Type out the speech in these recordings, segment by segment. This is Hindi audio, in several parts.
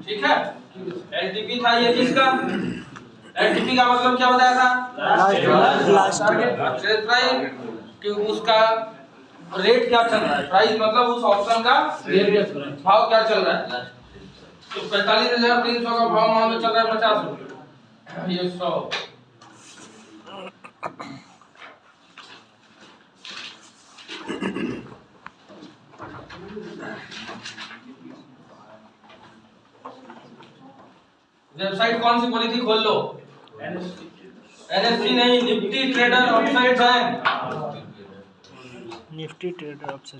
ठीक है। एलटीपी था ये किसका, एलटीपी का मतलब क्या बताया था, लास्ट लार्जेस्ट प्राइस, कि उसका रेट क्या चल रहा है, प्राइस मतलब उस ऑप्शन का भाव क्या चल रहा है। तो 45,300 का भाव मान लो चल रहा है 50 रुपये, ये 100। वेबसाइट कौन सी बोली थी, खोल लो। एनएससी नहीं, निफ्टी ट्रेडर वेबसाइट है। Nifty trader option.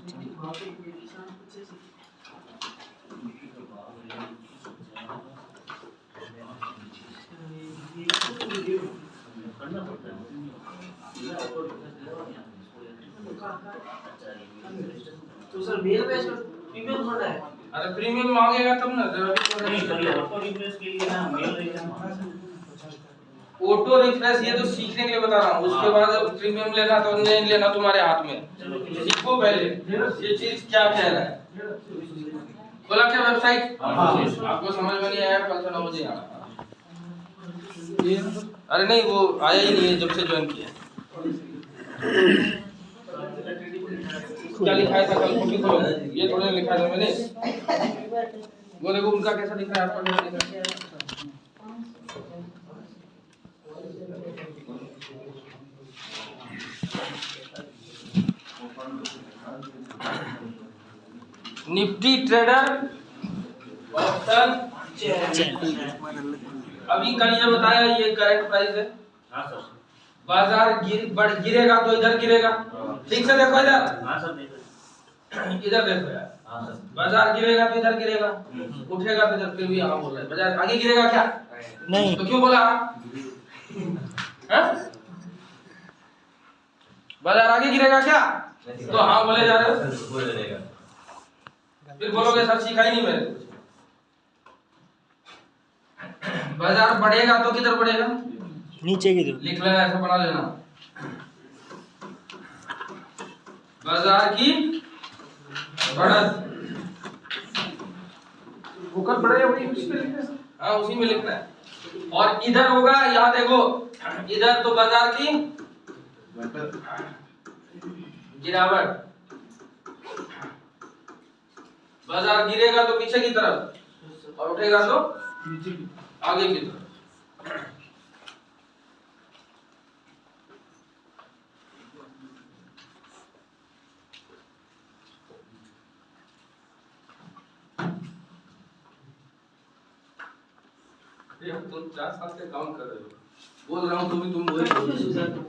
तो सर मेल में प्रीमियम थोड़ा है। अरे प्रीमियम मांगेगा तब ना, ऑटो रिफ्रेश के लिए ना मेल रहेगा। ऑटो रिफ्रेश ये तो सीखने के लिए बता रहा हूँ, उसके बाद प्रीमियम लेना तो नहीं लेना तुम्हारे हाथ में, सीखो पहले ये चीज क्या कह रहा है। बोला क्या वेबसाइट, आपको समझ में नहीं आया कल से 9 बजे आना। अरे नहीं वो आया ही नहीं है जब से ज्वाइन किया। क्या लिखा था कल, कॉपी खोलो, ये थोड़ा लिखा था मैंने, वो देखो उनका कैसा दिख रहा है, आपका कैसा दिख रहा है। निफ्टी ट्रेडर ऑप्शन, अभी कल ये बताया ये करेक्ट प्राइस है। हां सर। बाजार गिरेगा तो इधर गिरेगा, ठीक से देखो इधर। हां सर देखो, इधर देखो यार। हां सर। बाजार गिरेगा तो इधर गिरेगा, उठेगा तो इधर, फिर भी यहाँ बोल रहा है बाजार आगे गिरेगा क्या, नहीं तो क्यों बोला हैं? बाजार आगे गिरेगा क्या, तो हाँ बोले जा रहे हो, फिर बोलोगे सर सीखा ही नहीं मैंने कुछ। बाजार बढ़ेगा तो किधर बढ़ेगा, नीचे की तरफ। लिख लेना, ऐसा बना लेना, बाजार की बढ़त, ऊपर बढ़े वही उसी में लिखना है। हाँ उसी में लिखना है। और इधर होगा, यहाँ देखो इधर तो बाजार की गिरावट, बाजार गिरेगा तो पीछे की तरफ और उठेगा तो आगे की तरफ। तुम 4 साल से काम कर रहे हो, बोल रहा हूँ तुम वही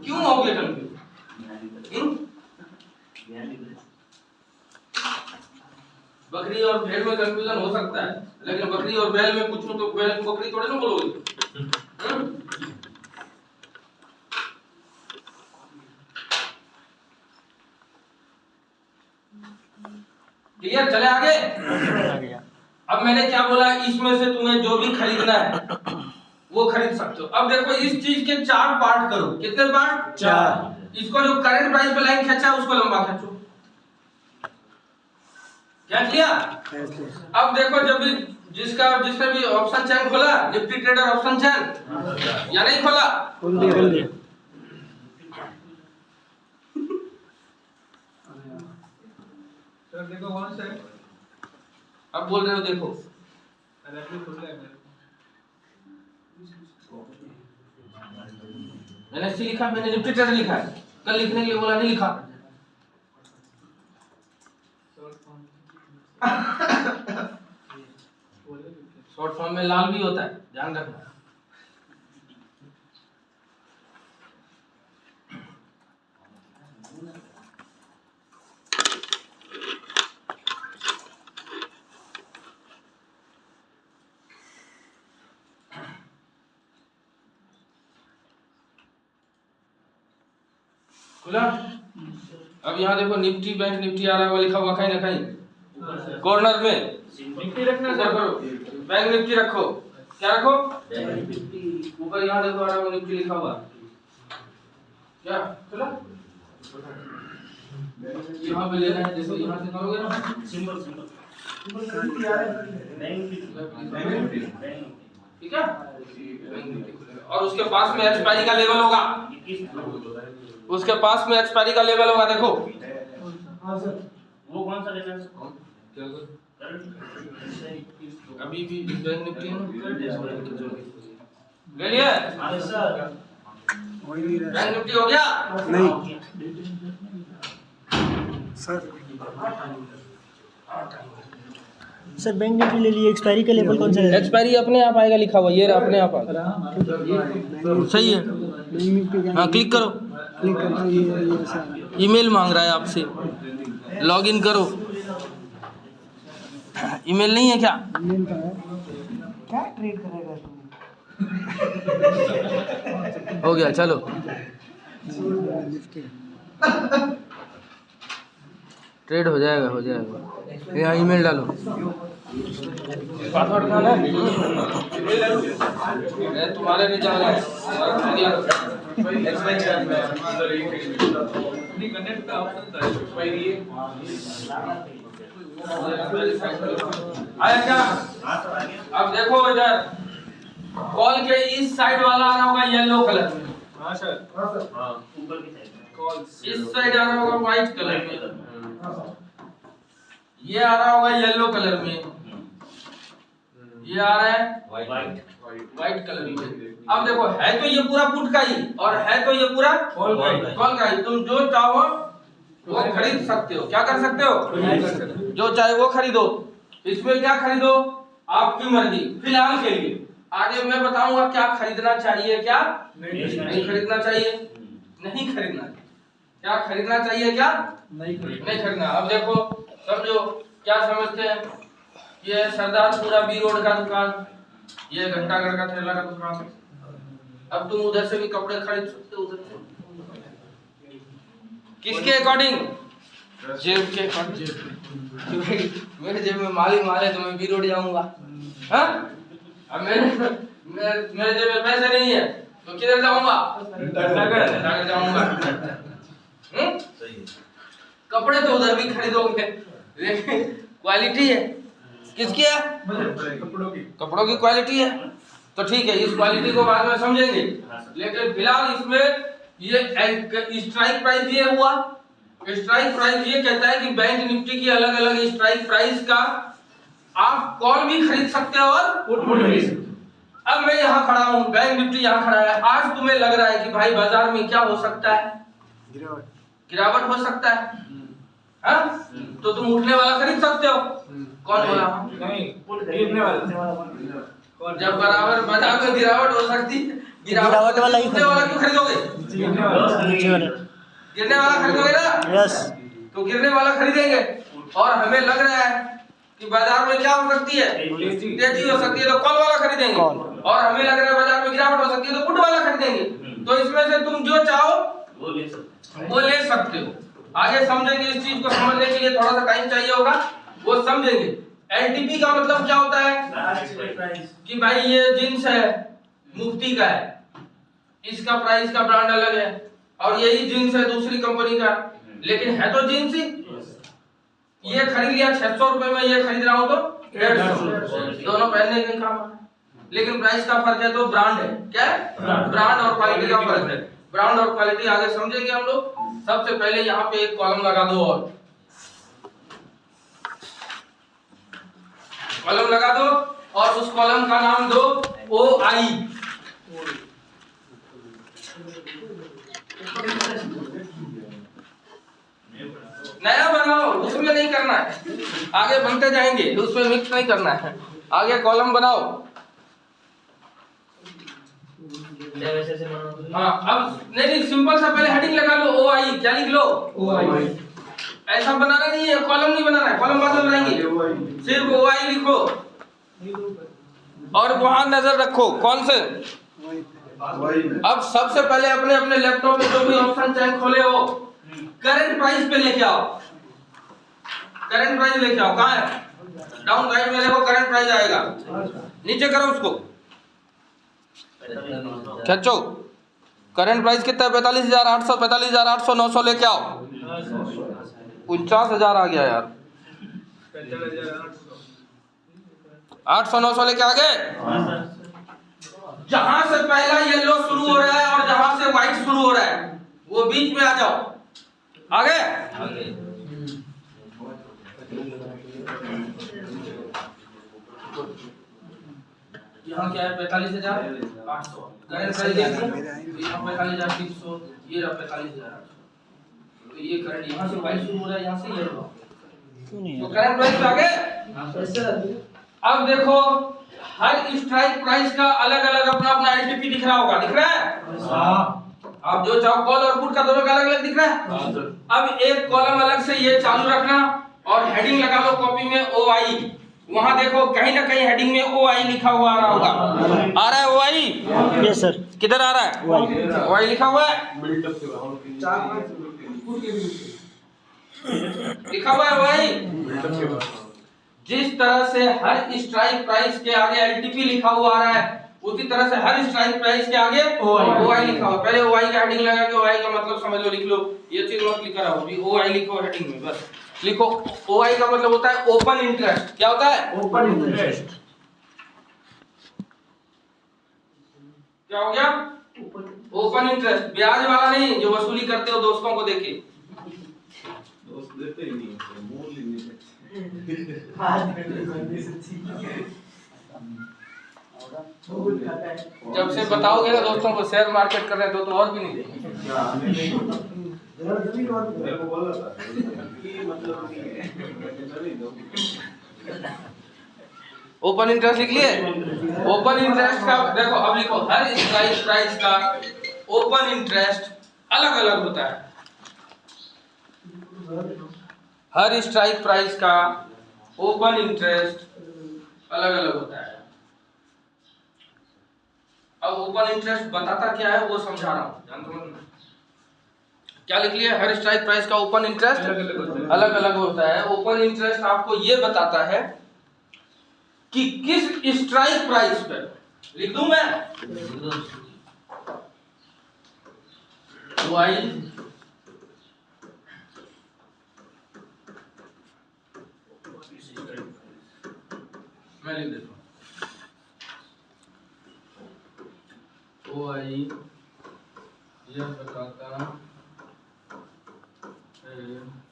क्यों होगे कंफ्यूज। बकरी और भेड़ में कंफ्यूजन हो सकता है, लेकिन बकरी और बैल में पूछूं तो बैल को बकरी थोड़े ना बोलोगे। क्लियर, चले आगे। अब मैंने क्या बोला, इसमें से तुम्हें जो भी खरीदना है वो खरीद सकते हो। अब देखो इस चीज के 4 पार्ट करो, कितने पार्ट, 4। इसको जो करंट प्राइस पे लाइन खींचा उसको लंबा खींचो, क्या किया। अब देखो जब भी जिसने भी ऑप्शन चैन खोला, निफ्टी ट्रेडर ऑप्शन चैन, या नहीं खोला, खोल दिया। सर देखो कौन सा है, अब बोल रहे हो देखो, मैंने सी लिखा, मैंने निफ्टी ट्रेडर लिखा है, कल लिखने के लिए बोला नहीं लिखा। शॉर्ट फॉर्म में लाल भी होता है, ध्यान रखना। खुला। अब यहाँ देखो निफ्टी बैंक निफ्टी आ रहा है, लिखा हुआ कहीं ना कहीं कॉर्नर में, निफ्टी रखना सर करो, बैंक निफ्टी रखो, क्या रखो, ऊपर यहाँ देखो आ रहा है निफ्टी लिखा हुआ, क्या खुला। यहाँ पे लेना है, देखो यहाँ से करोगे ना, सिंबल ठीक है। और उसके पास में एक्सपायरी का लेवल होगा, उसके पास में एक्सपायरी का लेवल होगा। देखो वो कौन सा लेना है? अभी भी बैंक निफ्टी है ना, ले लिया बैंक निफ्टी हो गया नहीं सर, बैंक निफ्टी ले लिए, एक्सपायरी का लेवल कौन सा है? एक्सपायरी अपने आप आएगा, लिखा हुआ ये रहा, अपने आप आएगा। सही है, हाँ क्लिक करो। क्लिक करना, ये ईमेल मांग रहा है आपसे, लॉगिन करो। ईमेल नहीं है क्या? क्या ट्रेड करेगा तू? हो गया, चलो ट्रेड हो जाएगा, हो जाएगा। यहाँ ईमेल डालो, पासवर्ड डालो। तुम्हारे नहीं जा रहा है, आया क्या? अब देखो इधर कॉल के इस साइड वाला आ रहा होगा येलो कलर में। हाँ सर, ऊपर की साइड कॉल इस साइड आ रहा होगा व्हाइट कलर में, ये आ रहा होगा येलो कलर में, ये आ रहा है व्हाइट कलर में। अब देखो है तो ये पूरा पुट का ही और है तो ये पूरा कॉल का ही। तुम जो चाहो वो खरीद सकते हो। क्या कर सकते हो? जो चाहे वो खरीदो। इसमें क्या खरीदो आपकी मर्जी फिलहाल के लिए। आगे मैं बताऊंगा क्या खरीदना चाहिए, क्या नहीं खरीदना चाहिए। नहीं खरीदना, क्या खरीदना चाहिए, क्या नहीं खरीदना। अब देखो समझो, क्या समझते हैं? ये सरदारपुरा बी रोड का दुकान, ये घंटाघर का ठेला का दुकान। अब तुम उधर से भी कपड़े खरीद सकते हो, उधर से। किसके अकॉर्डिंग? जेब के अकॉर्डिंग। मेरे जेब में माल है तो मैं बी रोड जाऊंगा। हाँ, अब मेरे जेब में पैसे नहीं है तो किधर जाऊंगा? घंटाघर जाऊंगा। सही है। कपड़े तो उधर भी खरीदोगे, लेकिन क्वालिटी है किसकी है? कपड़ों की क्वालिटी है। तो ठीक है, इस क्वालिटी को बाद में समझेंगे, लेकिन फिलहाल इसमें ये स्ट्राइक प्राइस ये हुआ। स्ट्राइक प्राइस ये कहता है कि बैंक निफ्टी की अलग अलग स्ट्राइक प्राइस का आप कॉल भी खरीद सकते हो और पुट भी। अब मैं यहाँ खड़ा हूँ, बैंक निफ्टी यहाँ खड़ा है। आज तुम्हें लग रहा है कि भाई बाजार में क्या हो सकता है? गिरावट हो सकता है। हाँ? तो तुम उठने वाला खरीद सकते हो। कौन बोला? नहीं, गिरने वाला। जब बराबर बाजार में गिरावट हो सकती है, गिरावट वाला ही क्यों खरीदोगे? गिरने वाला खरीदोगे ना? यस। तो गिरने वाला खरीदेंगे। और हमें लग रहा है कि बाजार में क्या हो सकती है? तेजी हो सकती है, तो कॉल वाला खरीदेंगे। और हमें लग रहा है बाजार में गिरावट हो सकती है, तो पुट वाला खरीदेंगे। तो इसमें से तुम जो चाहो वो ले सकते हो। आगे समझेंगे, इस चीज को समझने के लिए थोड़ा सा टाइम चाहिए होगा, वो समझेंगे। एलटीपी का मतलब क्या होता है? कि भाई ये जींस है, मुफ्ती का है, इसका प्राइस का ब्रांड अलग है, और यही जींस है दूसरी कंपनी का, लेकिन है तो जींस ही। ये खरीद लिया 600 रुपए में, ये खरीद रहा हूं तो 150, दोनों पहनने के काम है, लेकिन प्राइस का फर्क है। तो ब्रांड है, क्या है? ब्रांड और क्वालिटी का फर्क है। ब्रांड और क्वालिटी आगे समझेंगे हम लोग। सबसे पहले यहाँ पे एक कॉलम लगा दो, और कॉलम लगा दो, और उस कॉलम का नाम दो OI। नया बनाओ, उसमें नहीं करना है, आगे बनते जाएंगे, उसमें मिक्स नहीं करना है। आगे कॉलम बनाओ। हाँ, अब नहीं, सिंपल सा पहले हेडिंग लगा लो OI। क्या लिख लो? OI। ऐसा बनाना नहीं है, कॉलम नहीं बनाना है, कॉलम बाद में बनाएंगे। सिर्फ OI लिखो और वहां नजर रखो। कौन से? अब सबसे पहले अपने अपने लैपटॉप में जो भी ऑप्शन चाहे खोले हो, करंट प्राइस पे लेके आओ। करंट प्राइस लेके आओ। कहाँ है? डाउन राइट में देखो, करंट प्राइस आएगा। नीचे करो उसको, खींचो। करंट प्राइस कितना है? 45,800, 45,800, 900 लेके आओ। 49,000 आ गया यार। 800 900 लेके आगे। जहां से पहला येलो शुरू हो रहा है और जहां से व्हाइट शुरू हो रहा है वो बीच में आ जाओ। आगे यहाँ क्या है 45,800 करंट साइज देखो, यहाँ 45,300, ये रहा 45,800। तो ये करंट यहाँ से व्हाइट शुरू हो रहा है, यहाँ से येलो, तो करंट प्राइस आगे। अब देखो हर स्ट्राइक प्राइस का अलग अलग अपना अपना एलटीपी दिख रहा होगा, दिख रहा है? अब जो चाहो कॉल और पुट का दोनों का अलग अलग दिख रहा है। अब एक कॉलम अलग से ये चालू रखना और हेडिंग लगा लो कॉपी में OI। वहां देखो कहीं ना कहीं हेडिंग में OI लिखा हुआ आ रहा होगा, आ रहा है OI? Yes sir. किधर आ रहा है? OI लिखा हुआ है, लिखा हुआ है OI। जिस तरह से हर स्ट्राइक प्राइस के आगे एलटीपी लिखा हुआ आ रहा है, उसी तरह से हर स्ट्राइक प्राइस के आगे OI लिखा हुआ। पहले OI का हेडिंग लगा के OI का मतलब समझ लो, लिख लो, ये चीज मत लिखा रहो, अभी OI लिखो हेडिंग में, बस लिखो। OI का मतलब होता है ओपन इंटरेस्ट। क्या होता है? Open interest. क्या हो गया? ओपन इंटरेस्ट, ब्याज वाला नहीं जो वसूली करते हो दोस्तों को देके। दोस्त देते ही नहीं, मूल ही नहीं। जब से बताओगे ना दोस्तों को शेयर मार्केट कर रहे हो तो और भी नहीं देंगे। मेरे को बोला था कि मतलब नहीं दो। ओपन इंटरेस्ट लिख लिए? ओपन इंटरेस्ट का देखो, अब लिखो हर स्ट्राइक प्राइस का ओपन इंटरेस्ट अलग अलग होता है। हर स्ट्राइक प्राइस का ओपन इंटरेस्ट अलग अलग होता है। अब ओपन इंटरेस्ट बताता क्या है वो समझा रहा हूं, जानते हो क्या लिख लिया? हर स्ट्राइक प्राइस का ओपन इंटरेस्ट अलग अलग होता है। ओपन इंटरेस्ट आपको ये बताता है कि किस स्ट्राइक प्राइस पर, लिख दूं मैं OI मैं लिख देता हूं OI यह बताता है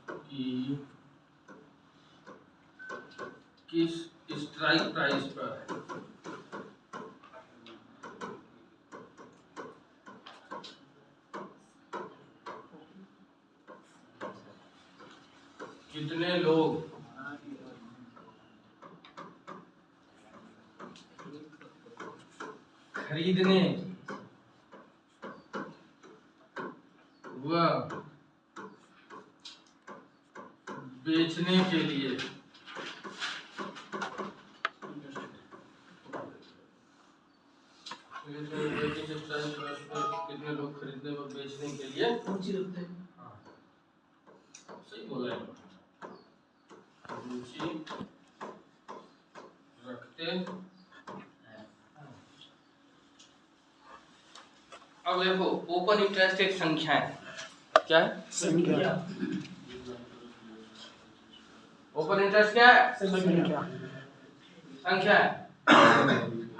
कि किस स्ट्राइक प्राइस पर कितने लोग खरीदने व बेचने के लिए कितने लोग खरीदने व बेचने के लिए रुचि रखते हैं। सही बोला है, रुचि रखते हैं। अब देखो ओपन इंटरेस्ट एक संख्या है। क्या है? संख्या। ओपन इंटरेस्ट क्या है? संख्या। संख्या है।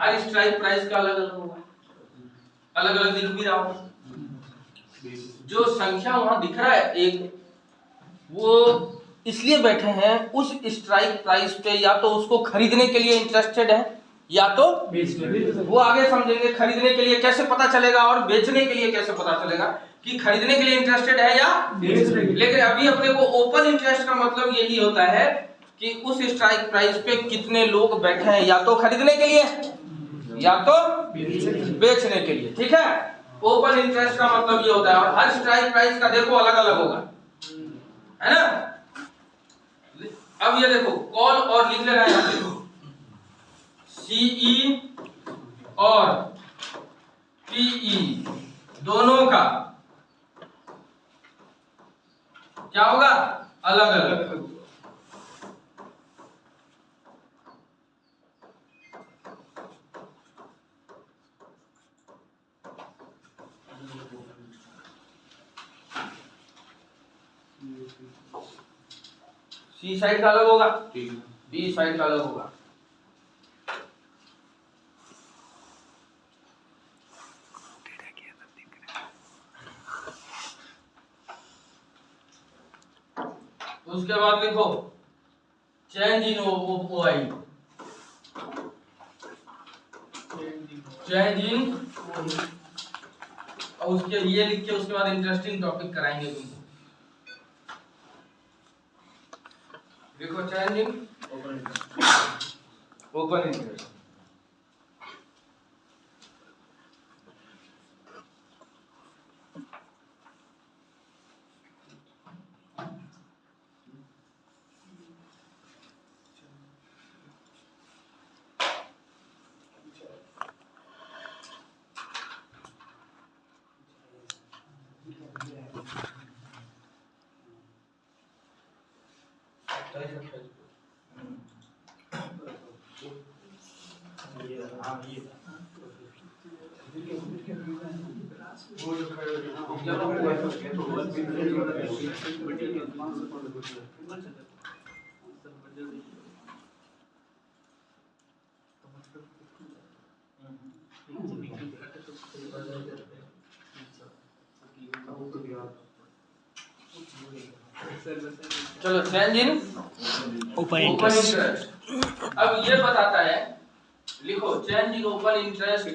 हर स्ट्राइक प्राइस का अलग अलग होगा, अलग अलग दिख भी रहा होगा। जो संख्या वहां दिख रहा है एक, वो इसलिए बैठे हैं उस स्ट्राइक प्राइस पे, या तो उसको खरीदने के लिए इंटरेस्टेड है या तो वो आगे समझेंगे खरीदने के लिए कैसे पता चलेगा और बेचने के लिए कैसे पता चलेगा कि खरीदने के लिए इंटरेस्टेड है या बेचने। लेकिन अभी अपने को ओपन इंटरेस्ट का मतलब यही होता है कि उस स्ट्राइक प्राइस पे कितने लोग बैठे हैं, या तो खरीदने के लिए या तो बेचने के लिए। ठीक है, ओपन इंटरेस्ट का मतलब ये होता है। और हर स्ट्राइक प्राइस का देखो अलग अलग होगा, है ना। अब ये देखो कॉल और लिख लेना है, देखो CE और PE दोनों का क्या होगा? अलग अलग। C साइड का अलग होगा, B साइड का अलग होगा। उसके बाद लिखो change in OI, change in, और उसके ये लिख के उसके बाद इंटरेस्टिंग टॉपिक कराएंगे तुमको। लिखो चेंज इन ओपन इंटरेस्ट। चलो चेंज इन ओपन इंटरेस्ट। अब ये बताता है, लिखो change in open interest.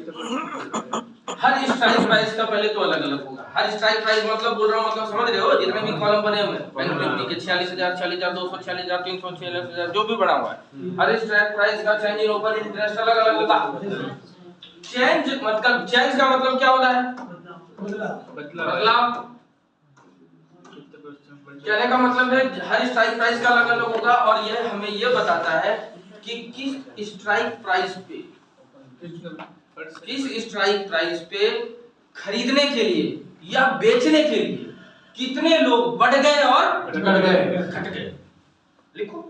Her strike price का पहले तो अलग अलग होगा। हर स्ट्राइक प्राइस मतलब बोल रहा हूँ, मतलब समझ रहे हो, जितने भी कॉलम बने हुए हैं बैंक निफ्टी के 46,000, 40,200, 46,300, 46,000 जो भी बना हुआ है, हर स्ट्राइक प्राइस का चेंज इन ओपन इंटरेस्ट अलग अलग होगा। चेंज मतलब, चेंज का मतलब क्या होता है? बदलाव। कहने का मतलब है हर स्ट्राइक प्राइस का अलग अलग होगा, और ये हमें ये बताता है कि किस स्ट्राइक प्राइस पे खरीदने के लिए या बेचने के लिए कितने लोग बढ़ गए और घट गए। लिखो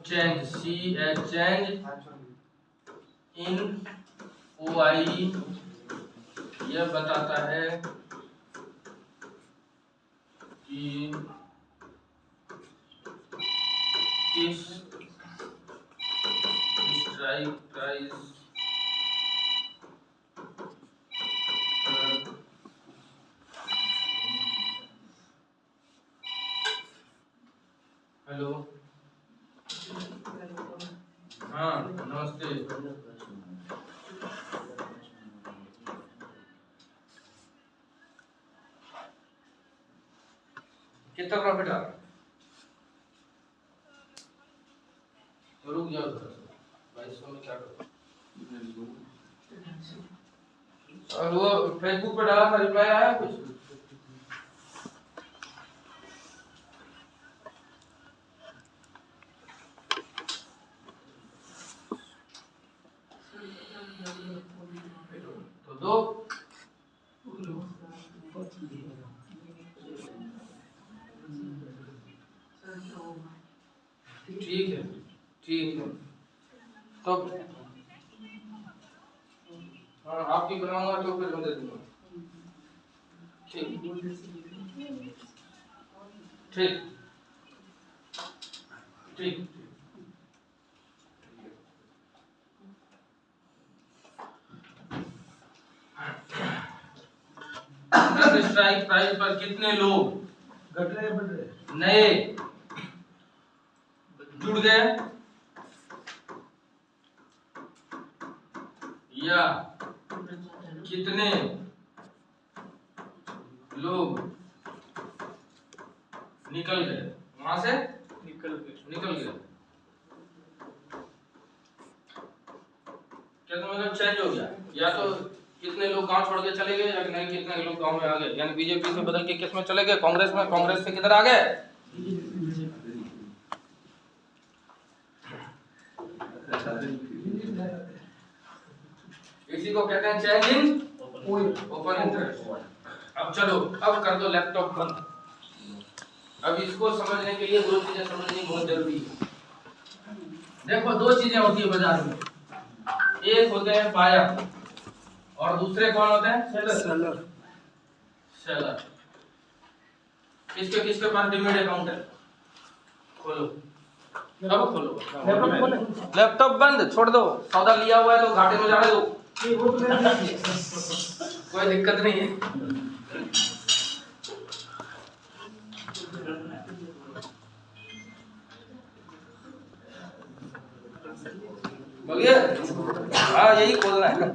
चेंज इन ओआई यह बताता है कि किस स्ट्राइक प्राइस हेलो, हाँ नमस्ते। कितना प्रॉफिट आ रहा है? रुक जाओ थोड़ा सा, 2200 में क्या करो। और वो फेसबुक पे डाला था, रिप्लाई आया कुछ? तो दो ठीक है, ठीक है। तो हाँ आपकी बनाऊंगा तो फिर दे दूंगा। ठीक ठीक ठीक। स्ट्राइक प्राइस पर कितने लोग घट रहे बढ़ रहे नए जुड़ गए या कितने लोग निकल गए, वहां से निकल गए। क्या तो मतलब चेंज हो गया, या तो कितने लोग गांव छोड़ के चले गए, या नहीं कितने लोग गांव में आ गए, यानी बीजेपी से बदल के किस में चले गए, कांग्रेस में, कांग्रेस से किधर आ गए। इसी को कहते हैं चेंज इन ओपन इंटरेस्ट। अब चलो, अब कर दो लैपटॉप बंद। अब इसको समझने के लिए दो चीजें समझनी बहुत जरूरी है। देखो दो चीजें होती है बाजार में, एक होते हैं बायर और दूसरे कौन होते हैं? सेलर। किसके किसके पास डीमैट अकाउंट है? खोलो, अब खोलो लैपटॉप बंद, छोड़ दो, सौदा लिया हुआ है तो घाटे में जाने दो। कोई दिक्कत नहीं है। बोलिए। हाँ यही खोलना है।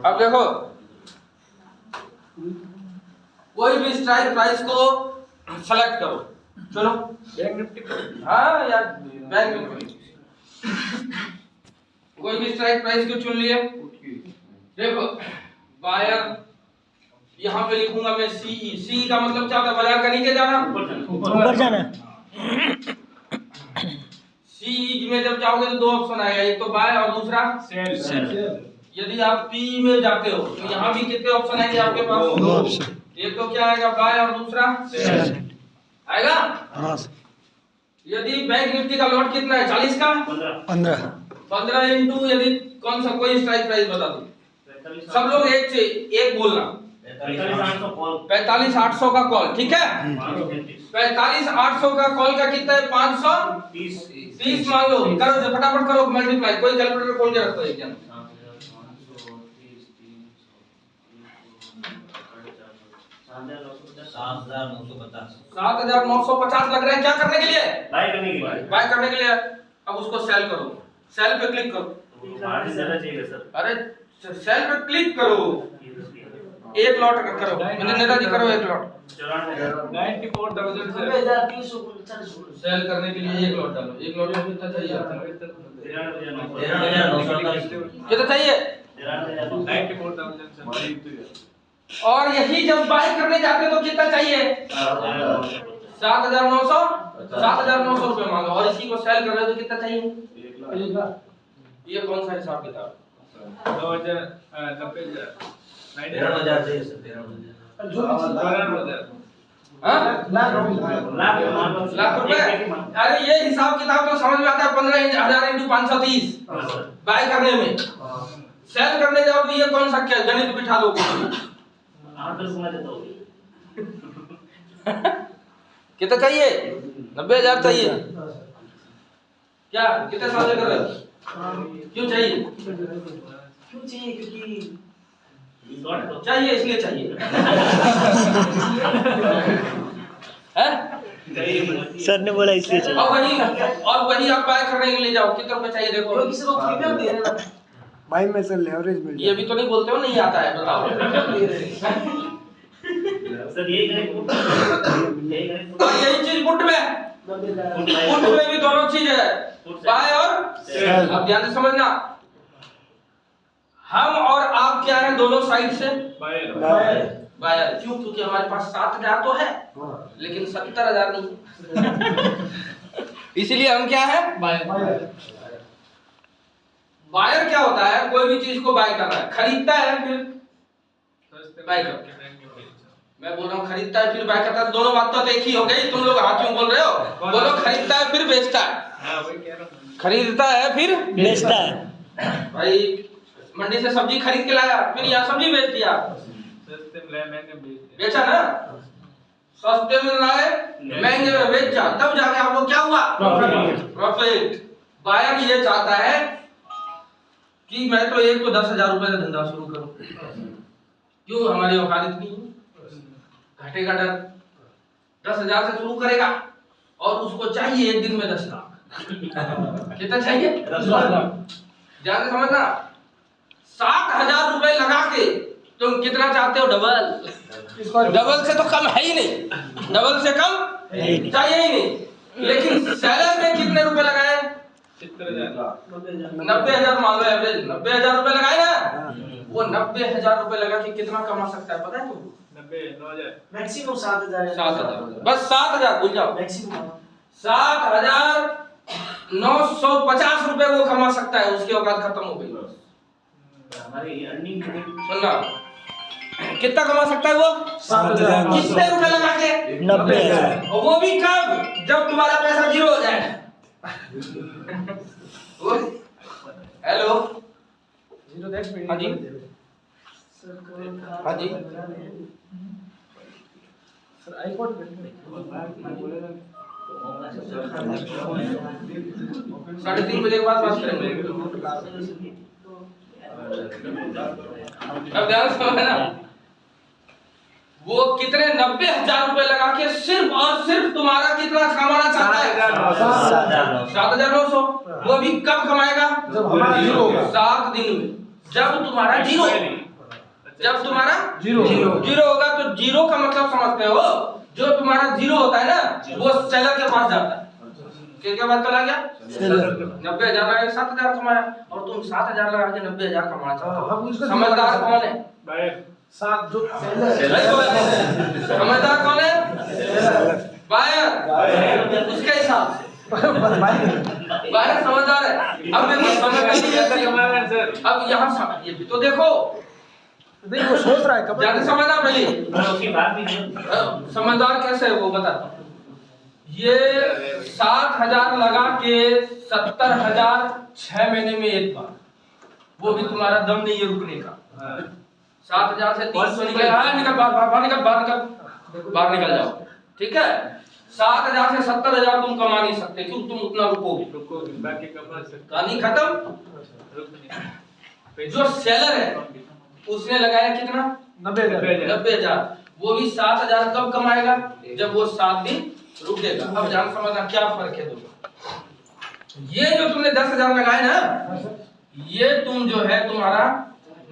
अब देखो कोई भी स्ट्राइक प्राइस को सेलेक्ट करो। चलो बैंक निफ्टी। हाँ यार बैंक निफ्टी कोई भी स्ट्राइक प्राइस को चुन लिए। देखो बायर यहाँ पे लिखूंगा मैं सीई। सीई का मतलब क्या होता है? बाजार का नीचे जाना, ऊपर जाना। सीई में जब जाओगे तो दो ऑप्शन आएगा, एक तो बाय और दूसरा सेल। यदि आप पी में जाते हो तो यहाँ भी कितने ऑप्शन आएंगे आपके पास? दो ऑप्शन। एक तो क्या आएगा बाय और दूसरा सेल आएगा। हाँ यदि बैंक निफ्टी का लॉट कितना है? 40 का 15 इंटू यदि कौन सा कोई स्ट्राइक प्राइस बता दो सब लोग एक से एक बोलना। 45,800 का कॉल, ठीक है। 45,800 का कॉल का कितना है? 530 मान लो। करो फटाफट करो मल्टीप्लाई। कोई कैलकुलेटर खोल के रखो एक जन। 7,950 लग रहा है। क्या करने के लिए? बाय करने के लिए। बाय करने के लिए। अब उसको सेल करो। सेल पे क्लिक करो। अरे सेल पे क्लिक करो। एक लॉट करो। मतलब नेताजी करो एक लॉट। 94,349 सेल करने के लिए एक लॉट डालो। एक लॉट में कितना चाहिए आपको? 93,948 कितना चाहिए? 94,000। और यही जब बाय करने जाते तो कितना चाहिए? 7,900 रुपए मांगो। और इसी को सेल कर रहे हो तो कितना चाहिए? 1 लाख। ये कौन सा हिसाब किताब? 13,000 चाहिए सर। 13,000 लाख रुपए। अरे ये हिसाब किताब तो समझ में आता है। 15,000 इंटू 530 बाय करने में। सेल करने जाओ तो ये कौन सा क्या गणित बिठा लो। कितना चाहिए? 90,000 चाहिए। क्या कितने साल से कर रहे हो? क्यों चाहिए? क्यों चाहिए? क्योंकि चाहिए इसलिए चाहिए। हैं? सर ने बोला इसलिए चाहिए। और वही आप बाय करने के लिए जाओ। कितने रुपए चाहिए? देखो किसी को प्रीमियम दे रहे हैं। भाई में सर लेवरेज मिल ये भी तो नहीं बोलते हो नहीं आता है। बताओ सर यही करें और यही चीज पुट में भी दोनों चीज है, बाय और सेल। अब ध्यान से समझना। हम और आप क्या है? दोनों साइड से बायर। क्यों? क्योंकि हमारे पास 7,000 तो है लेकिन 70,000 नहीं। इसीलिए हम क्या है? बायर। बायर क्या होता है? कोई भी चीज को बाय कर रहा है। खरीदता है फिर बाय करता है। मैं बोल रहा हूँ खरीदता है फिर बाय करता है। दोनों बात तो एक ही हो गई। तुम लोग हाथ क्यों बोल रहे हो? बोलो खरीदता है फिर बेचता है। खरीदता है फिर बेचता है। भाई मंडी से सब्जी खरीद के लाया फिर यहाँ सब्जी बेच दिया। बेचा ना? सस्ते में लाए महंगे में बेचा, तब जाके आप लोग क्या हुआ? प्रॉफिट। बायर ये चाहता है कि मैं तो एक को 10,000 रुपए का धंधा शुरू करूं। क्यों? हमारी औकात इतनी है। घाटे का डर। 10,000 से शुरू करेगा और उसको चाहिए एक दिन में 10 लाख। कितना चाहिए? 10 लाख। ध्यान से समझना। 7,000 रुपए लगा के तुम कितना चाहते हो? डबल। डबल से तो कम है ही नहीं। डबल से कम चाहिए ही नहीं। लेकिन सेलर ने कितने रुपए लगाए? 90,000 मान लो एवरेज। 90,000 रुपए लगाए ना। वो 90,000 रुपए लगा के कितना कमा सकता है पता है तुमको? 90,000 मैक्सिमम 7,000। 7,000 बस 7,000 भूल जाओ। मैक्सिमम 7,950 रुपए वो कमा सकता है। उसकी औकात खत्म हो गई। हमारी अर्निंग सुनना कितना कमा सकता है वो? 7,000। कितने रुपए लगा के? 90,000। और वो भी कब? जब तुम्हारा पैसा जीरो हो जाए। हेलो हाँ जी हाँ जी सर आईपॉड 3:30 बजे के बाद बात करेंगे। अब ध्यान से समझना। वो कितने 90,000 रुपए लगा के सिर्फ और सिर्फ तुम्हारा कितना कमाना चाहता है? 7,900। वो भी कब कमाएगा? जब हमारा जीरो होगा। 7 दिन में। जब तुम्हारा जीरो जीरो होगा। तो जीरो का मतलब समझते हो? जो तुम्हारा जीरो होता है ना, वो सेलर के पास जाता है। किसके पास चला गया? 90,000 लगा के 7,000 कमाया, और तुम 7,000 लगा के 90,000 कमाना चाहते हो। समझदार कौन है? समझदार कौन है? बायर। उसके हिसाब से बायर समझदार है। अब अब यहाँ ये भी तो देखो, नहीं वो सोच रहा है कब ज्यादा समझना पहले। समझदार कैसे है वो बताता हूँ। ये 7,000 लगा के 70,000 6 महीने में एक बार, वो भी तुम्हारा दम नहीं है रुकने का। 7,000 से 300 निकल, निकल बाहर निकल जाओ, ठीक है। 7,000 से 70,000 तुम कमा नहीं सकते, क्यों? तुम उतना रुकोगे, बाकी कमा सकते। कहानी खत्म। जो सेलर है उसने लगाया कितना? 90,000। वो भी 7,000 कब कमाएगा? जब वो 7 दिन रुकेगा। अब जान समझना क्या फर्क है दोनों। ये जो तुमने 10,000 लगाए ना, ये तुम जो है तुम्हारा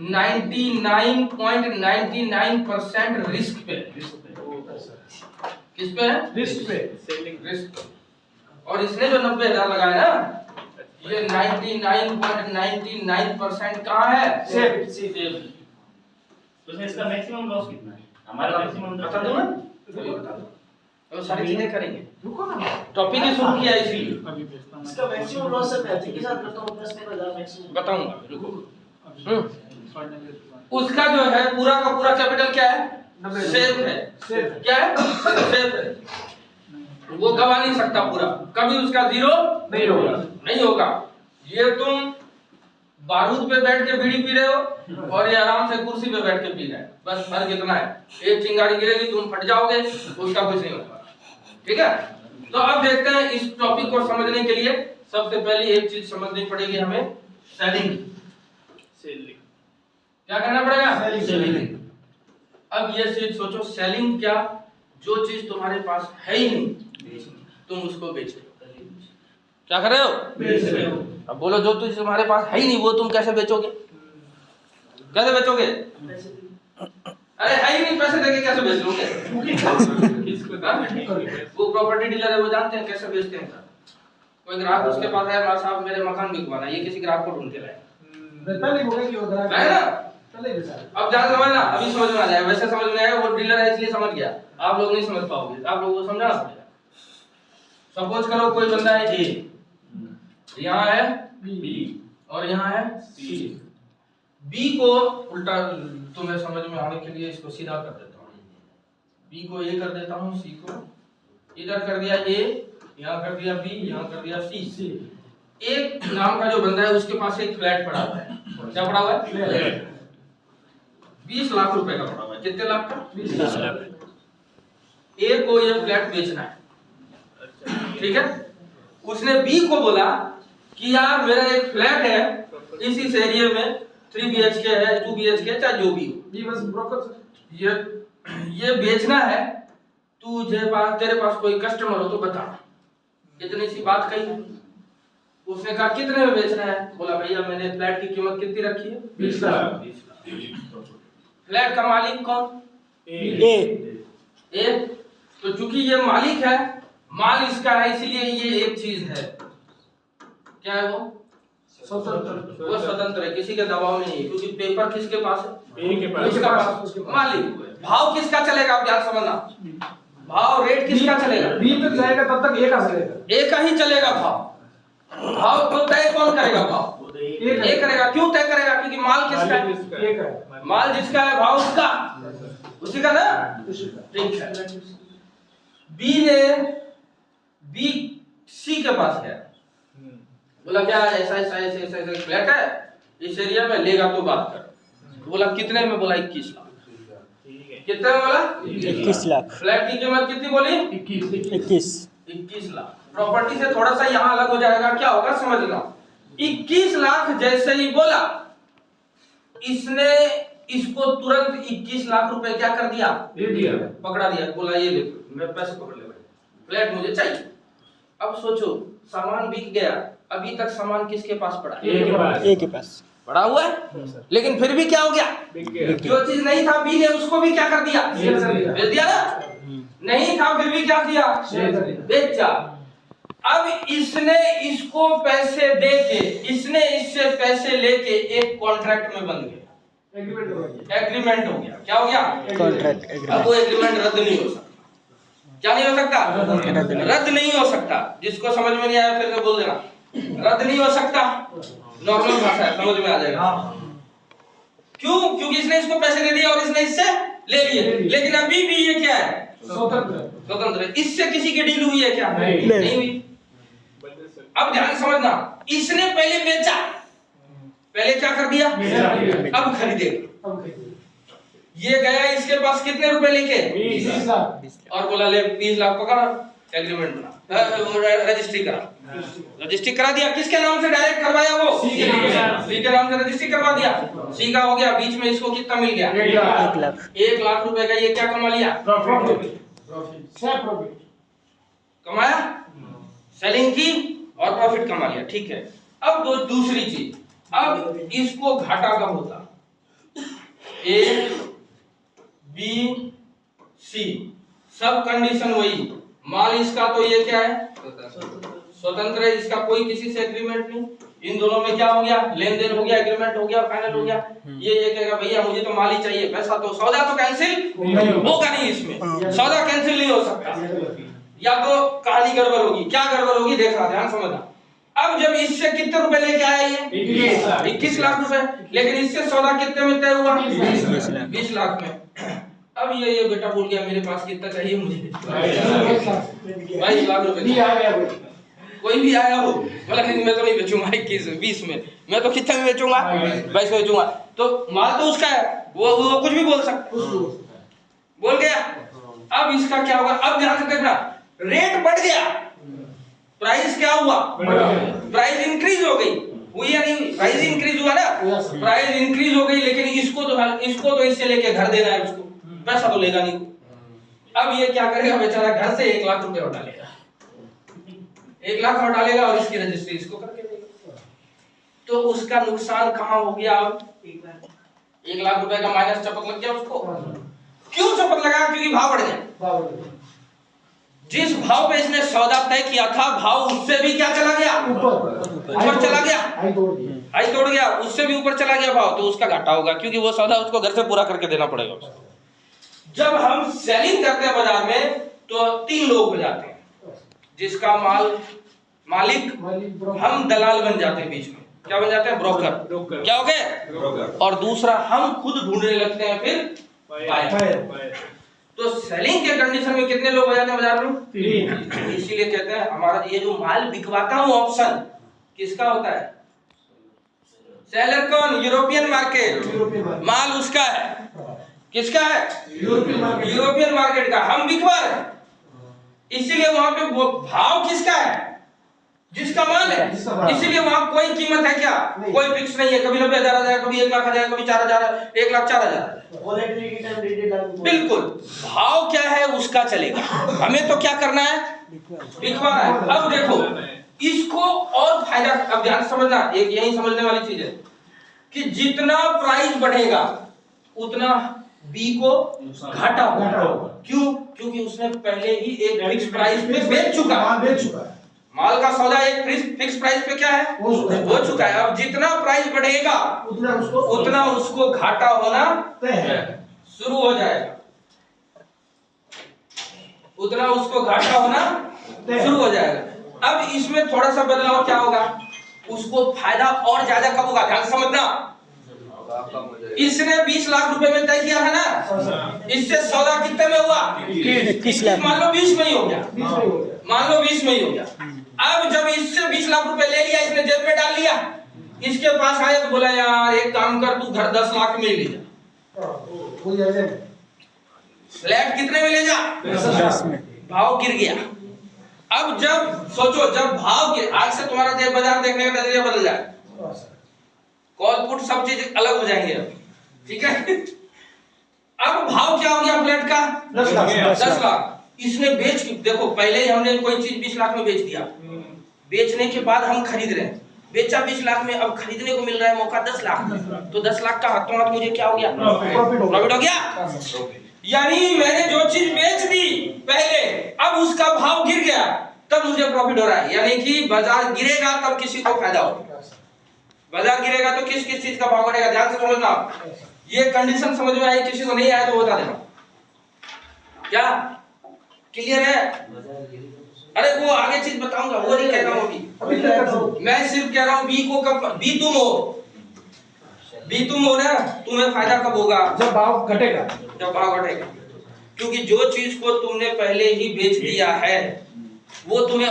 99.99% रिस्क पे। किस पे है? रिस्क पे। रिस्क। और इसने जो 90,000 लगाया ना, ये 99.99% कहाँ है? सेफ। तो इसका मैक्सिमम लॉस कितना है? हमारा मैक्सिमम बता दूं ना? बता दो। तो सारी चीजें करेंगे। रुको ना, टॉपिक ही शुरू किया इसीलिए। इसका मैक्सिमम लॉस है, मैं के साथ करता हूं 10,000 मैक्सिमम बताऊंगा, रुको। उसका जो है पूरा का पूरा कैपिटल क्या है? सेफ है। क्या है? सेफ है। वो गवा नहीं सकता पूरा, कभी उसका जीरो नहीं होगा। ये तुम बारूद पे बैठ के बीड़ी पी रहे हो, और ये आराम से कुर्सी पे बैठ के पी रहे हैं। बस फर्क इतना है, एक चिंगारी गिरेगी तुम फट जाओगे, उसका कुछ नहीं होगा। ठीक है। तो अब देखते हैं इस टॉपिक को समझने के लिए सबसे पहले एक चीज समझनी पड़ेगी हमें, सेलिंग। क्या करना पड़ेगा? सेलिंग। अब ये चीज सोचो, सेलिंग क्या? जो चीज तुम्हारे पास है ही नहीं तुम उसको बेच रहे हो। क्या कर रहे हो? बेच रहे हो। अब बोलो, जो चीज तुम्हारे पास है ही नहीं वो तुम कैसे बेचोगे? कैसे बेचोगे? अरे है ही नहीं, पैसे देके कैसे बेच लोगे? वो प्रॉपर्टी डीलर है, वो जानते हैं कैसे बेचते हैं। कोई ग्राहक उसके पास है, मां साहब मेरे मकान बिकवाना, ये किसी ग्राहक को ढूंढ के लाए, अब ज्यादा समझना, अभी समझ में आ जाएगा। वैसे समझ में आया, वो डीलर है इसलिए समझ गया, आप लोग नहीं समझ पाओगे, आप लोगों को समझाना पड़ेगा। सपोज करो कोई बंदा है ए, यहाँ है बी और यहाँ है सी। बी को उल्टा तुम्हें समझ में आने के लिए इसको सीधा कर देता हूँ। बी को ए कर देता हूँ, सी को इधर कर दिया ए, यहाँ कर दिया बी, यहाँ कर दिया सी। एक नाम का जो बंदा है उसके पास एक फ्लैट पड़ा हुआ है। क्या पड़ा हुआ है? 20 लाख रुपए का पड़ा हुआ है। कितने लाख का? 20 लाख। ए को ये फ्लैट बेचना है, ठीक है। उसने बी को बोला कि यार मेरा एक फ्लैट है इसी एरिया में, 3 BHK है, 2 BHK, चाहे जो भी हो, ये बस ब्रोकर ये बेचना है, तेरे पास कोई कस्टमर हो तो बता। इतनी सी बात कही। उसने कहा कितने में बेचना है? बोला भैया मैंने फ्लैट की कीमत कितनी रखी है? 20 लाख। फ्लैट का मालिक कौन? ए। तो चूंकि ये मालिक है, माल इसका है, इसीलिए ये एक चीज है। क्या है वो? स्वतंत्र। वो स्वतंत्र है, किसी के दबाव में नहीं है, क्योंकि पेपर किसके पास है? ए के पास। उसके पास मालिक। भाव किसका चलेगा? आप ध्यान समझना, भाव रेट किसका चलेगा? बी तक जाएगा तब तक ए का चलेगा, ए का ही चलेगा भाव। भाव को तय कौन करेगा? भाव ए करेगा। क्यों तय करेगा? क्योंकि माल किसका है? ए का है। माल जिसका है भाव उसका, उसी का ना। ठीक है। बी सी के पास गया, बोला क्या ऐसा फ्लैट है इस एरिया में, लेगा तो बात कर। बोला कितने में? बोला 21 लाख। कितने में बोला? 21 लाख। फ्लैट की कीमत कितनी बोली? 21 लाख। प्रॉपर्टी से थोड़ा सा यहाँ अलग हो जाएगा, क्या होगा समझना। 21 लाख जैसे ही बोला, इसने इसको तुरंत 21 लाख रुपए क्या कर दिया, दे दिया। पकड़ा दिया, बोला ये देखो मैं पैसे पकड़ ले भाई, फ्लैट मुझे चाहिए। अब सोचो सामान बिक गया, अभी तक सामान किसके पास पड़ा है? एक के पास। ए के पास। पड़ा हुआ है, लेकिन फिर भी क्या हो गया, बिक गया। जो चीज नहीं था बी ने उसको भी क्या कर दिया, बेच दिया ना। नहीं था फिर भी क्या किया, बेचा। अब इसने इसको पैसे देके, इसने इससे पैसे लेके एक कॉन्ट्रैक्ट में बन गया, एग्रीमेंट हो गया। क्या हो गया, कॉन्ट्रैक्ट अब वो एग्रीमेंट रद्द नहीं हो सकता। क्या नहीं हो सकता, रद्द रद्द नहीं हो सकता। जिसको समझ में नहीं आया फिर से बोल देना, रद्द नहीं हो सकता। नॉर्मल भाषा है, समझ में आ जाएगा। क्यों, क्योंकि इसने इसको पैसे दे दिए और इसने इससे ले लिए, लेकिन अभी भी ये क्या है, स्वतंत्र है। इससे किसी की डील हुई है क्या, नहीं हुई। अब ध्यान समझना, इसने पहले बेचा, पहले क्या कर दिया, अब खरीदेगा। ये गया इसके पास कितने रुपए लेके, 20 लाख। और बोला ले 20 लाख पकड़ा, एग्रीमेंट बना, रजिस्ट्री करा। रजिस्ट्री करा दिया, किसके नाम से डायरेक्ट करवाया, वो सी के नाम से रजिस्ट्री करवा दिया। सी का हो गया, बीच में इसको कितना मिल गया, 1 लाख। 1 लाख रुपए का ये क्या कमा लिया, कमाया, सेलिंग की और प्रॉफिट कमा लिया। ठीक है। अब दूसरी चीज, अब इसको घाटा कब होता, ए बी सी सब कंडीशन वही, माल इसका तो ये क्या है, स्वतंत्र है, इसका कोई किसी से एग्रीमेंट नहीं। इन दोनों में क्या हो गया, लेन देन हो गया, एग्रीमेंट हो गया, फाइनल हो गया। ये कहेगा भैया मुझे तो माल ही चाहिए, पैसा तो, सौदा तो कैंसिल होगा नहीं, इसमें सौदा कैंसिल नहीं हो सकता। या तो कहानी गड़बड़ होगी, क्या गड़बड़ होगी देखना, ध्यान समझना। अब जब इससे कितने रुपए लेके आया ये, 21 लाख रुपए, लेकिन इससे सौदा कितने में तय हुआ, 20 लाख में। अब ये बेटा बोल गया मेरे पास कितना चाहिए मुझे, 22 लाख रुपए। कोई भी आया हो बोला नहीं मैं तो नहीं बेचूंगा 21-20 में, मैं तो कितना में बेचूंगा, 22 में बेचूंगा। तो माल तो उसका है, वो कुछ भी बोल सकता, बोल गया। अब इसका क्या होगा, अब ध्यान से देखना, रेट बढ़ गया, प्राइस क्या हुआ, प्राइस इंक्रीज हो गई, हुई या नहीं हुई, प्राइस इंक्रीज हुआ ना, प्राइस इंक्रीज हो गई, लेकिन इसको तो इससे लेके घर देना है, उसको पैसा तो लेगा नहीं। अब ये क्या करेगा बेचारा, घर से 1 लाख रुपए हटा लेगा, 1 लाख हटा लेगा और इसकी रजिस्ट्री इसको करके देगा। तो उसका नुकसान कहाँ हो गया, अब 1 लाख रुपए का माइनस चपक लग गया उसको। क्यों चपक लगा, क्योंकि भाव बढ़ गया। जिस भाव पे इसने सौदा तय किया था, भाव उससे भी क्या चला गया, ऊपर चला गया, हाई तोड़ गया, उससे भी ऊपर चला गया भाव, तो उसका घाटा होगा, क्योंकि वो सौदा उसको घर से पूरा करके देना पड़ेगा उसको। जब हम सेलिंग करते हैं बाजार में तो 3 लोग हो जाते हैं, जिसका मालिक, हम दलाल बन जाते हैं बीच में, क्या बन जाते हैं, ब्रोकर। क्या हो गए, और दूसरा हम खुद ढूंढने लगते हैं फिर बायर। तो सेलिंग के कंडीशन में कितने लोग हो जाते हैं बाजार में, 3। इसीलिए कहते हैं हमारा ये जो माल बिकवाता हूं ऑप्शन किसका होता है, सेलर कौन, यूरोपियन मार्केट, माल उसका है, किसका है, यूरोपियन मार्केट का, हम बिकवा रहे हैं। इसीलिए वहां पे भाव किसका है, जिसका माल है, इसीलिए वहां कोई कीमत है क्या, कोई फिक्स नहीं है, कभी 90,000 आ जाएगा, कभी 1 लाख आ जाएगा, कभी 4,000, 1,04,000। बिल्कुल, भाव क्या है उसका चलेगा, हमें तो क्या करना है, बिकवाना है। अब देखो इसको और फायदा, अब ध्यान समझना, एक यही समझने वाली चीज है कि जितना प्राइस बढ़ेगा उतना बी को घाटा होगा। क्यों, क्योंकि उसने पहले ही एक फिक्स प्राइस पे बेच चुका है, माल का सौदा एक फिक्स प्राइस पे क्या है, हो चुका है। अब जितना प्राइस बढ़ेगा उतना उसको घाटा होना शुरू हो जाएगा, उतना उसको घाटा होना शुरू हो जाएगा। अब इसमें थोड़ा सा बदलाव क्या होगा, उसको फायदा और ज्यादा कब होगा, ध्यान समझना। इसने 20 लाख रुपए में तय किया है ना, इससे सौदा कितने में हुआ, 21 लाख, मान लो 20 में ही हो गया, मान लो 20 में ही हो गया। अब जब इससे 20 लाख रुपए ले लिया, इसने जेब में डाल लिया, इसके पास आया तो बोला यार एक काम कर, तू घर 10 लाख में ले जा, फ्लैट कितने में ले जा, 10 में, भाव गिर गया। अब जब सोचो, जब भाव गिर, आज से तुम्हारा जेब बाजार देखने का नजरिया बदल जाए, कॉल पुट सब चीज अलग हो जाएंगे। ठीक है। अब भाव क्या हो गया फ्लैट का? 10 लाख। 10 लाख। इसने बेच, देखो पहले ही हमने कोई चीज 20 लाख में बेच दिया, बेचने के बाद हम खरीद रहे हैं, बेचा 20 लाख में, अब खरीदने को मिल रहा है मौका 10 लाख, तो 10 लाख का हाथों हाथ मुझे क्या हो गया? प्रॉफिट हो गया। यानी मैंने जो चीज बेच दी पहले, अब उसका भाव गिर गया, तब मुझे प्रॉफिट हो रहा है। यानी कि बाजार गिरेगा तब किसी को फायदा होगा, बाजार गिरेगा तो किस किस चीज का भाव बढ़ेगा, ध्यान से समझना। ये कंडीशन समझ में आई? किसी को नहीं आया तो बता देना। क्या क्लियर है? अरे वो आगे चीज बताऊंगा, वो नहीं कह रहा हूं अभी, मैं सिर्फ कह रहा हूं बी को कब, बी तुम हो ना, तुम्हें फायदा कब होगा? जब भाव घटेगा। जब भाव घटेगा, क्योंकि जो चीज को तुमने पहले ही बेच दिया है वो तुम्हें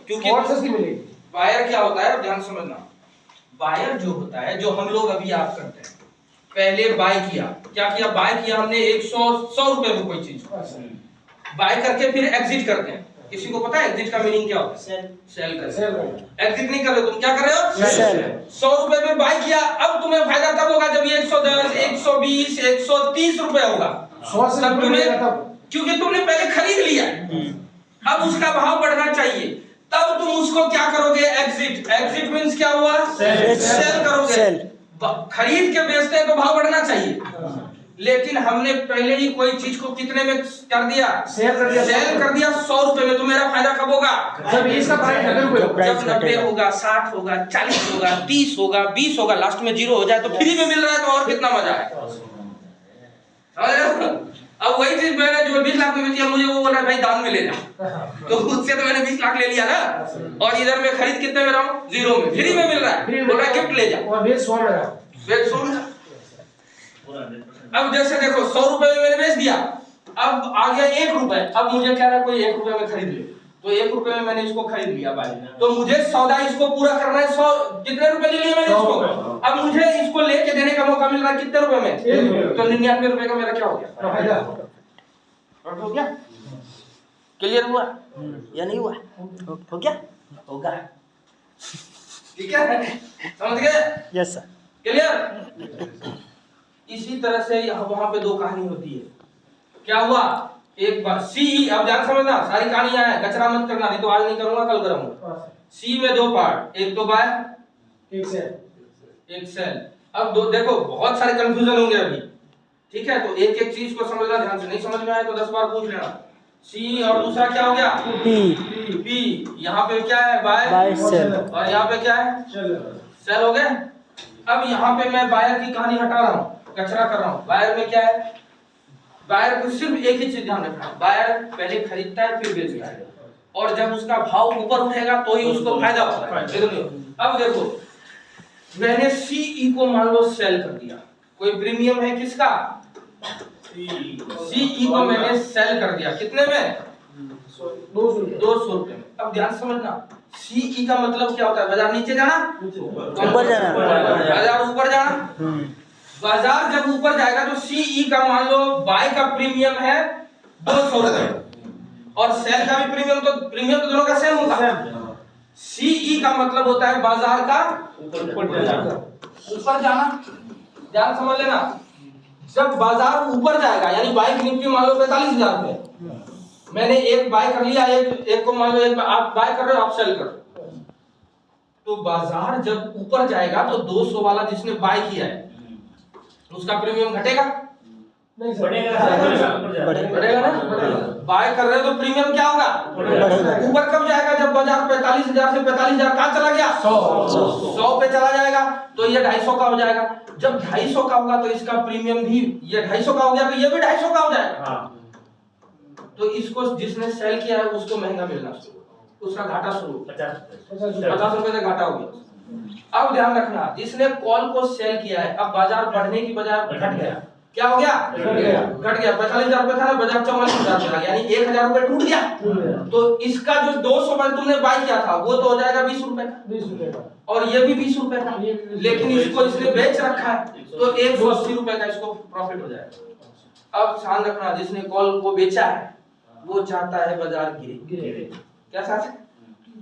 क्योंकि और सस्ती मिलेगी। बायर क्या होता है, ध्यान समझना। बायर जो होता है, जो हम लोग अभी आप करते हैं, पहले बाय किया, क्या किया? बाय किया हमने 100 रुपए में कोई चीज, बाय करके फिर एग्जिट करते हैं। किसी को पता है एग्जिट का मीनिंग क्या होता है? सेल कर। एग्जिट नहीं कर रहे, तुम क्या कर रहे हो? सेल। 100 रुपए में बाय किया, अब तुम्हें फायदा तब होगा जब ये 110, 120, 130 रुपए होगा, तब तुम्हें, क्योंकि तुमने पहले खरीद लिया, अब उसका भाव बढ़ना चाहिए, तब तुम उसको क्या करोगे? एग्जिट। एग्जिट मींस क्या हुआ? सेल करोगे। खरीद के बेचते हैं तो भाव बढ़ना चाहिए, लेकिन हमने पहले ही कोई चीज को कितने में कर दिया? सेल कर दिया 100 रुपए में, तो मेरा फायदा कब होगा? जब इसका प्राइस 90 होगा, 60 होगा, 40 होगा, 30 होगा, 20 होगा, लास्ट में 0 हो जाए तो फ्री में मिल रहा है, तो और कितना मजा है। अब वही चीज मैंने जो 20 लाख में बेची, मुझे वो बोला भाई दाम में ले जा, तो उससे तो मैंने 20 लाख ले लिया ना, और इधर मैं खरीद कितने में रहा हूँ? 0 में, फ्री में मिल रहा है, बोल रहा है गिफ्ट ले जा, और बेच 100 में रहा। बेच 100 में। अब जैसे देखो 100 रुपए में मैंने बेच दिया, अब आ गया 1 रुपए, अब मुझे कह रहा है कोई 1 रुपए में खरीद ले, तो 1 रुपए में मैंने इसको खरीद लिया भाई, तो मुझे सौदा इसको पूरा करना है। 100 कितने रुपए ले लिए मैंने इसको, अब मुझे इसको लेके देने का मौका मिल रहा है कितने रुपए में? 1 रुपए। तो 99 रुपए का मेरा क्या हो गया? फायदा हो गया। क्लियर हुआ या नहीं हुआ? हो गया, होगा, ठीक है, समझ गए? Yes sir. क्लियर? इसी तरह से वहां पे 2 कहानी होती है। क्या हुआ? एक बार सी, अब ध्यान समझना, सारी कहानियां है, कचरा मत करना, नहीं तो आज नहीं करूंगा कल करूंगा। सी में 2 पार्ट, एक तो बाय, एक सेल। अब देखो बहुत सारे कंफ्यूजन होंगे अभी, ठीक है, तो एक एक चीज को समझना ध्यान से, नहीं समझ में आए तो 10 बार पूछ लेना। सी और दूसरा क्या हो गया? पी। यहाँ पे क्या है? बाय सेल। और यहाँ पे क्या है? सेल हो गया। अब यहाँ पे मैं बायर की कहानी हटा रहा हूँ, कचरा कर रहा हूँ। बायर में क्या है? बायर को सिर्फ एक ही चीज ध्यान रखना, बायर पहले खरीदता है फिर बेचता है, और जब उसका भाव ऊपर उठेगा तो ही उसको फायदा होता है। अब देखो मैंने सीई को मान लो सेल कर दिया, कोई प्रीमियम है किसका? सीई को मैंने सेल कर दिया, कितने में? 200 रुपए में। अब ध्यान समझना, सीई का मतलब क्या होता है? बाजार नीचे जाना, ऊपर जाना, बाजार ऊपर जाना। बाजार जब ऊपर जाएगा तो सीई का मान लो बाय का प्रीमियम है 200 रुपए और सेल का भी प्रीमियम, तो प्रीमियम तो दोनों का सेम होगा। सीई का मतलब होता है बाजार का ऊपर जाना। ध्यान समझ लेना, जब बाजार ऊपर जाएगा, यानी बाय की निफ्टी मान लो 45,000 रुपए, मैंने एक बाय कर लिया, एक को मान लो एक आप बाय कर रहे हो, आप सेल कर रहे हो, तो बाजार जब ऊपर जाएगा तो 200 वाला जिसने बाय किया है उसका प्रीमियम घटेगा? नहीं बढ़ेगा ना? बाय कर रहे हो तो प्रीमियम क्या होगा? ऊपर कब जाएगा? जब बाजार 45,000 से 45,000 कहाँ चला गया? 100 पे चला जाएगा, तो ये 250 का हो जाएगा। जब 250 का होगा तो इसका प्रीमियम भी, ये 250 का हो गया तो ये भी 250 का हो जाएगा। तो इसको जिसने सेल किया है उसको महंगा मिलना शुरू, उसका घाटा शुरू, 50 रुपए से घाटा हो गया। अब ध्यान रखना, जिसने कॉल को सेल किया है, अब बाजार बढ़ने की बजाय घट गया, क्या हो गया? घट गया। 45,000 रुपए था ना, बाजार 44,000 चला गया, यानी 1,000 रुपए टूट गया। तो इसका जो 200 वाला तुमने बाय किया था वो तो हो जाएगा 20 रुपए का, और ये भी 20 रुपए का, लेकिन इसको इसने बेच रखा है तो 180 रुपए का इसको प्रॉफिट हो जाएगा। अब ध्यान रखना, जिसने कॉल को बेचा है वो चाहता है बाजार गिरे। क्या चाहता है?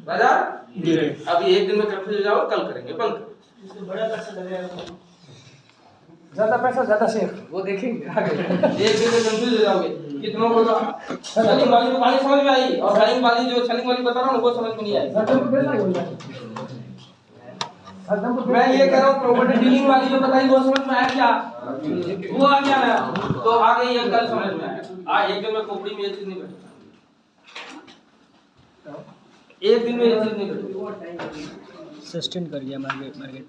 बाजार गिरे। अभी एक दिन में कंफ्यूज हो जाओ, कल करेंगे, बंद। इसको बड़ा पैसा लगेगा। ज्यादा पैसा ज्यादा शेयर। वो देखेंगे आगे। एक दिन में कंफ्यूज हो जाओगे कितनों को छलिंग वाली तो कहानी समझ में आई और छलिंग वाली जो छलिंग वाली बता रहा हूँ वो समझ में नहीं आई। मैं ये कह रहा हूँ प्रॉपर्टी डीलिंग वाली जो बताई वो समझ में आया क्या? वो आ गया ना तो आगे ये कल समझ में आया। एक दिन में खोपड़ी में ये चीज नहीं बैठी, एक दिन में ये चीज नहीं बैठी। सस्टेन कर गया मार्केट।